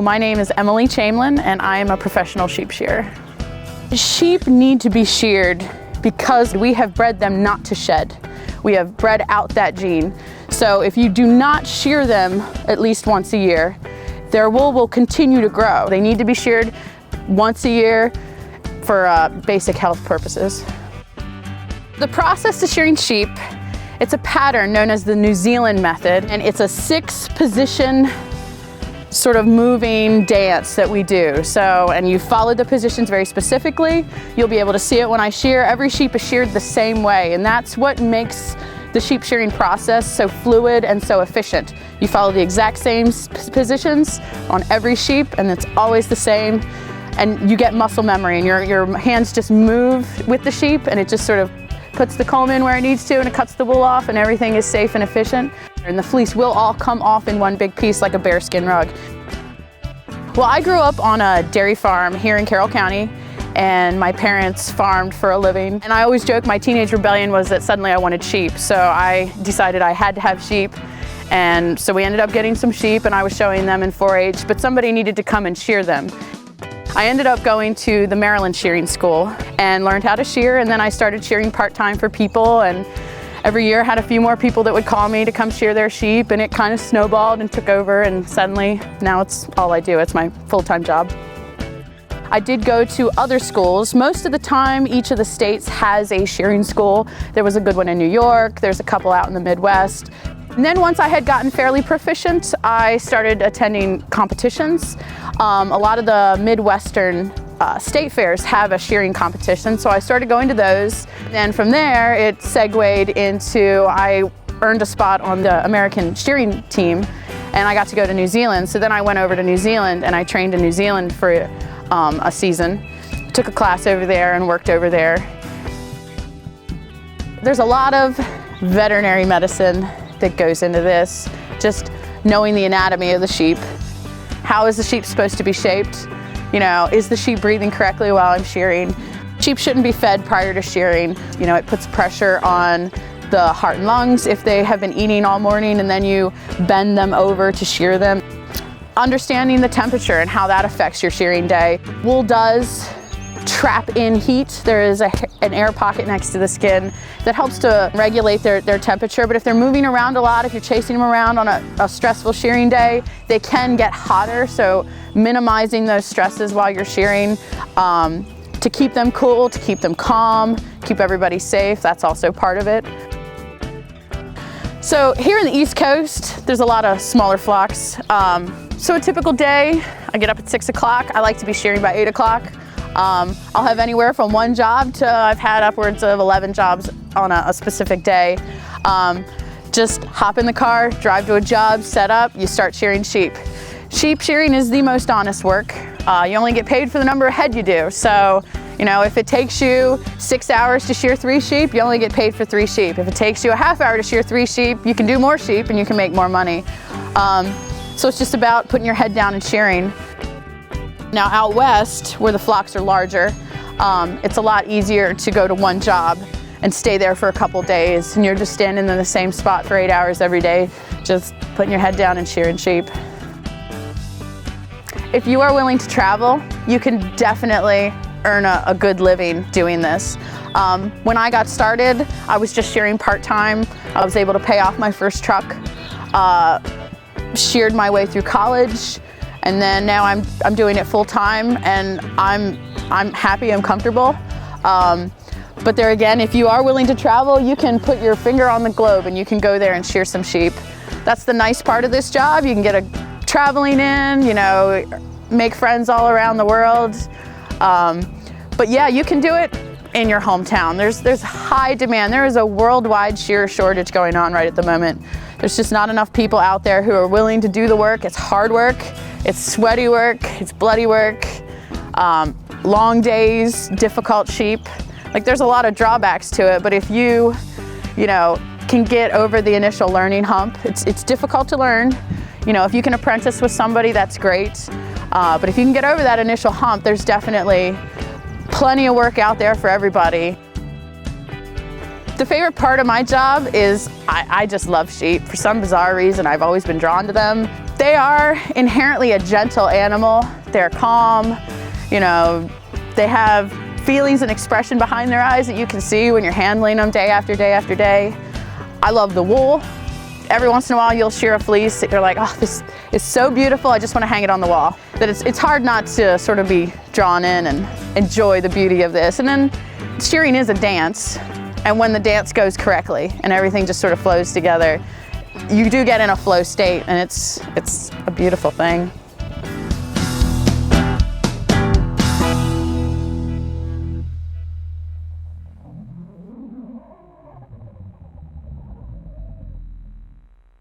Well, my name is Emily Chamelin and I am a professional sheep shearer. Sheep need to be sheared because we have bred them not to shed. We have bred out that gene. So if you do not shear them at least once a year, their wool will continue to grow. They need to be sheared once a year for basic health purposes. The process to shearing sheep, it's a pattern known as the New Zealand method, and it's a 6-position sort of moving dance that we do. And you follow the positions very specifically. You'll be able to see it when I shear. Every sheep is sheared the same way, and that's what makes the sheep shearing process so fluid and so efficient. You follow the exact same positions on every sheep, and it's always the same, and you get muscle memory, and your hands just move with the sheep, and it just sort of puts the comb in where it needs to, and it cuts the wool off, and everything is safe and efficient. And the fleece will all come off in one big piece like a bearskin rug. Well, I grew up on a dairy farm here in Carroll County, and my parents farmed for a living. And I always joke my teenage rebellion was that suddenly I wanted sheep. So I decided I had to have sheep. And so we ended up getting some sheep, and I was showing them in 4-H, but somebody needed to come and shear them. I ended up going to the Maryland shearing school and learned how to shear, and then I started shearing part-time for people, and every year had a few more people that would call me to come shear their sheep, and it kind of snowballed and took over, and suddenly now it's all I do. It's my full-time job. I did go to other schools. Most of the time, each of the states has a shearing school. There was a good one in New York. There's a couple out in the Midwest. And then once I had gotten fairly proficient, I started attending competitions. A lot of the Midwestern state fairs have a shearing competition, so I started going to those. And from there, it segued into, I earned a spot on the American shearing team, and I got to go to New Zealand. So then I went over to New Zealand, and I trained in New Zealand for a season. Took a class over there and worked over there. There's a lot of veterinary medicine that goes into this, just knowing the anatomy of the sheep. How is the sheep supposed to be shaped? You know, is the sheep breathing correctly while I'm shearing? Sheep shouldn't be fed prior to shearing. You know, it puts pressure on the heart and lungs if they have been eating all morning and then you bend them over to shear them. Understanding the temperature and how that affects your shearing day. Wool does trap in heat. There is an air pocket next to the skin that helps to regulate their temperature, but if they're moving around a lot, if you're chasing them around on a stressful shearing day, they can get hotter, so minimizing those stresses while you're shearing to keep them cool, to keep them calm, keep everybody safe, that's also part of it. So here in the East Coast, there's a lot of smaller flocks. So a typical day, I get up at 6 o'clock. I like to be shearing by 8 o'clock. I'll have anywhere from one job to I've had upwards of 11 jobs on a specific day. Just hop in the car, drive to a job, set up, you start shearing sheep. Sheep shearing is the most honest work. You only get paid for the number of head you do. So, you know, if it takes you 6 hours to shear 3 sheep, you only get paid for 3 sheep. If it takes you a half hour to shear 3 sheep, you can do more sheep and you can make more money. So it's just about putting your head down and shearing. Now out west, where the flocks are larger, it's a lot easier to go to one job and stay there for a couple days, and you're just standing in the same spot for 8 hours every day, just putting your head down and shearing sheep. If you are willing to travel, you can definitely earn a good living doing this. When I got started, I was just shearing part-time. I was able to pay off my first truck, sheared my way through college, and then now I'm doing it full-time, and I'm happy, I'm comfortable. But there again, if you are willing to travel, you can put your finger on the globe and you can go there and shear some sheep. That's the nice part of this job. You can get traveling in, you know, make friends all around the world. But yeah, you can do it in your hometown. There's high demand. There is a worldwide shearer shortage going on right at the moment. There's just not enough people out there who are willing to do the work. It's hard work, it's sweaty work, it's bloody work, long days, difficult sheep. Like, there's a lot of drawbacks to it, but if you know, can get over the initial learning hump, it's difficult to learn. You know, if you can apprentice with somebody, that's great. But if you can get over that initial hump, there's definitely plenty of work out there for everybody. The favorite part of my job is I just love sheep. For some bizarre reason, I've always been drawn to them. They are inherently a gentle animal. They're calm, you know, they have feelings and expression behind their eyes that you can see when you're handling them day after day after day. I love the wool. Every once in a while you'll shear a fleece. You're like, oh, this is so beautiful. I just want to hang it on the wall. That it's hard not to sort of be drawn in and enjoy the beauty of this. And then shearing is a dance. And when the dance goes correctly and everything just sort of flows together, you do get in a flow state, and it's a beautiful thing.